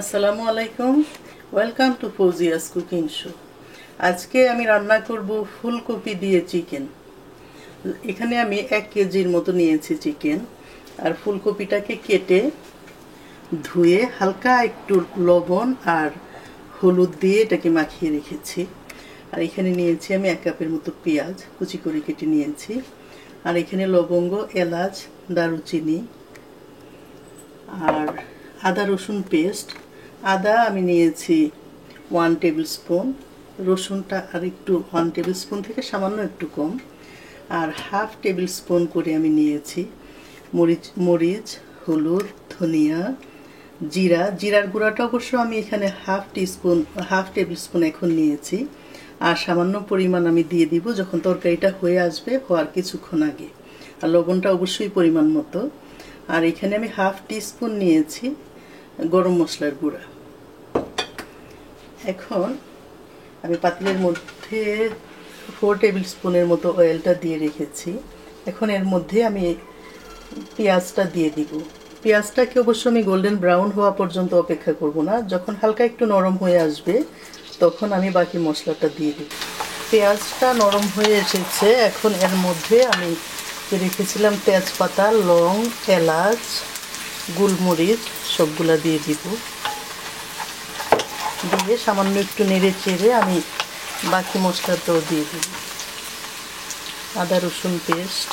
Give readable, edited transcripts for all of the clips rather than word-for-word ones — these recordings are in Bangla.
আসসালামু আলাইকুম, welcome to Fauzia's cooking show. আজকে আমি রান্না করব ফুলকপি দিয়ে চিকেন। এখানে আমি 1 কেজির মতো নিয়েছি চিকেন, আর ফুলকপিটাকে কেটে ধুয়ে হালকা একটু লবণ আর হলুদ দিয়ে এটাকে মাখিয়ে রেখেছি। আর এখানে নিয়েছি আমি 1 কাপের মতো পেঁয়াজ কুচি করে কেটে নিয়েছি। আর এখানে লবঙ্গ, এলাচ, দারুচিনি আর আদা রসুন পেস্ট। আদা আমি নিয়েছি 1 টেবিল স্পুন, রসুনটা আর একটু 1 টেবিল স্পুন থেকে সামান্য একটু কম। আর হাফ টেবিল স্পুন করে আমি নিয়েছি মরিচ, হলুদ, ধনিয়া, জিরার গুঁড়াটা অবশ্য আমি এখানে হাফ টেবিল স্পুন এখন নিয়েছি। আর সামান্য পরিমাণ আমি দিয়ে দিব যখন তরকারিটা হয়ে আসবে, হওয়ার কিছুক্ষণ আগে। আর লবণটা অবশ্যই পরিমাণ মতো। আর এখানে আমি হাফ টিস্পুন নিয়েছি গরম মশলার গুঁড়া। এখন আমি পাতিলের মধ্যে 4 টেবিল স্পুনের মতো অয়েলটা দিয়ে রেখেছি। এখন এর মধ্যে আমি পেঁয়াজটা দিয়ে দিব। পেঁয়াজটাকে অবশ্য আমি গোল্ডেন ব্রাউন হওয়া পর্যন্ত অপেক্ষা করব না, যখন হালকা একটু নরম হয়ে আসবে তখন আমি বাকি মশলাটা দিয়ে দিব। পেঁয়াজটা নরম হয়ে এসেছে। এখন এর মধ্যে আমি রেখেছিলাম তেজপাতা, লং, এলাচ, গোলমরিচ সবগুলা দিয়ে দিব। দিয়ে সামান্য একটু নেড়ে চেড়ে আমি বাকি মশলাটাও দিয়ে দিব। আদা রসুন পেস্ট,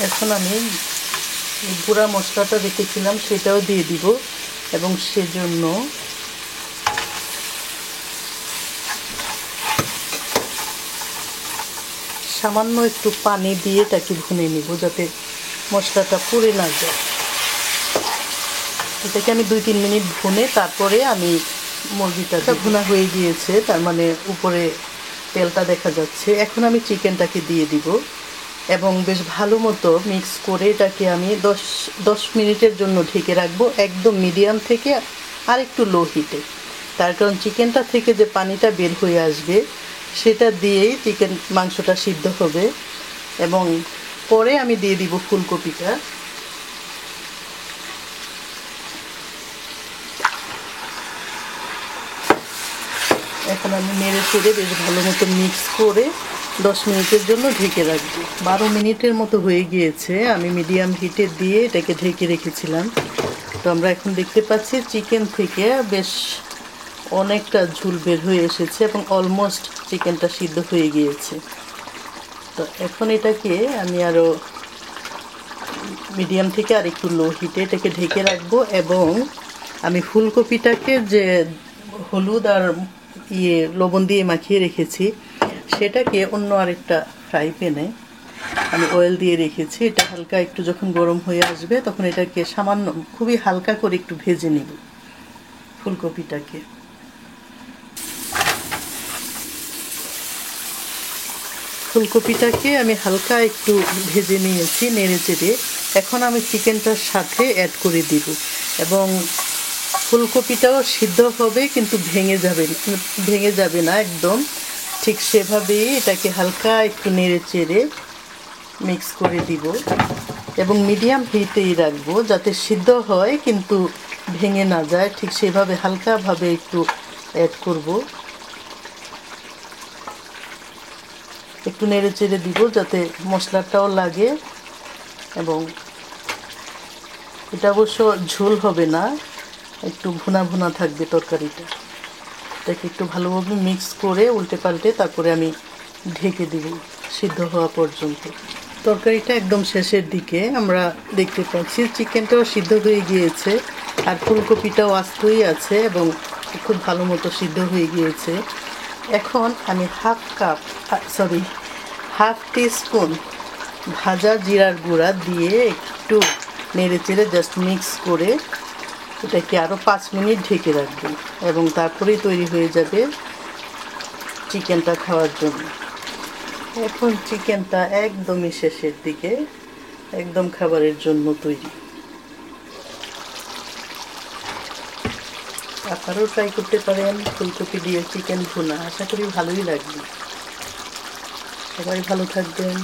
এখন আমি গুঁড়া মশলাটা রেখেছিলাম সেটাও দিয়ে দিব এবং সেজন্য সামান্য একটু পানি দিয়ে এটাকে ভুনে নিব যাতে মশলাটা পুড়ে না যায়। এটাকে আমি 2-3 মিনিট ভুনে তারপরে আমি মুরগিটা ভুনা হয়ে গিয়েছে, তার মানে উপরে তেলটা দেখা যাচ্ছে। এখন আমি চিকেনটাকে দিয়ে দিব এবং বেশ ভালো মতো মিক্স করে এটাকে আমি 10 মিনিটের জন্য ঢেকে রাখবো, একদম মিডিয়াম থেকে আর একটু লো হিটে। তার কারণ চিকেনটা থেকে যে পানিটা বের হয়ে আসবে সেটা দিয়েই মাংসটা সিদ্ধ হবে। এবং পরে আমি দিয়ে দিব ফুলকপিটা। এখন আমি নেড়ে চেড়ে বেশ ভালো মতো মিক্স করে 10 মিনিটের জন্য ঢেকে রাখবো। 12 মিনিটের মতো হয়ে গিয়েছে, আমি মিডিয়াম হিটে দিয়ে এটাকে ঢেকে রেখেছিলাম। তো আমরা এখন দেখতে পাচ্ছি চিকেন থেকে বেশ অনেকটা ঝোল বের হয়ে এসেছে এবং অলমোস্ট চিকেনটা সিদ্ধ হয়ে গিয়েছে। তো এখন এটাকে আমি আরও মিডিয়াম থেকে আর একটু লো হিটে এটাকে ঢেকে রাখবো। এবং আমি ফুলকপিটাকে যে হলুদ আর লবণ দিয়ে মাখিয়ে রেখেছি সেটাকে অন্য আরেকটা ফ্রাই প্যানে আমি অয়েল দিয়ে রেখেছি। এটা হালকা একটু যখন গরম হয়ে আসবে তখন এটাকে সামান্য খুবই হালকা করে একটু ভেজে নেব ফুলকপিটাকে। ফুলকপিটাকে আমি হালকা একটু ভেজে নিয়েছি নেড়ে চেড়ে। এখন আমি চিকেনটার সাথে অ্যাড করে দিব এবং ফুলকপিটাও সিদ্ধ হবে কিন্তু ভেঙে যাবে না একদম, ঠিক সেভাবেই এটাকে হালকা একটু নেড়ে চেড়ে মিক্স করে দিব এবং মিডিয়াম হিটেই রাখবো যাতে সিদ্ধ হয় কিন্তু ভেঙে না যায়। ঠিক সেভাবে হালকাভাবে একটু অ্যাড করব, একটু নেড়ে চেড়ে দিব যাতে মশলাটাও লাগে। এবং এটা অবশ্য ঝোল হবে না, একটু ভুনা ভুনা থাকবে তরকারিটা। এটাকে একটু ভালোভাবে মিক্স করে উল্টে পাল্টে তারপরে আমি ঢেকে দিব সিদ্ধ হওয়া পর্যন্ত। তরকারিটা একদম শেষের দিকে আমরা দেখতে পাচ্ছি চিকেনটাও সিদ্ধ হয়ে গিয়েছে আর ফুলকপিটাও আস্তই আছে এবং খুব ভালো মতো সিদ্ধ হয়ে গিয়েছে। এখন আমি হাফ টিস্পুন ভাজা জিরার গুঁড়া দিয়ে একটু নেড়ে চেড়ে জাস্ট মিক্স করে এটাকে আরও 5 মিনিট ঢেকে রাখবেন এবং তারপরেই তৈরি হয়ে যাবে চিকেনটা খাওয়ার জন্য। এখন চিকেনটা একদমই শেষের দিকে, একদম খাবারের জন্য তৈরি। আপনারাও ট্রাই করতে পারেন ফুলকপি দিয়ে চিকেন ভুনা। আশা করি ভালোই লাগবে। সবাই ভালো থাকবেন।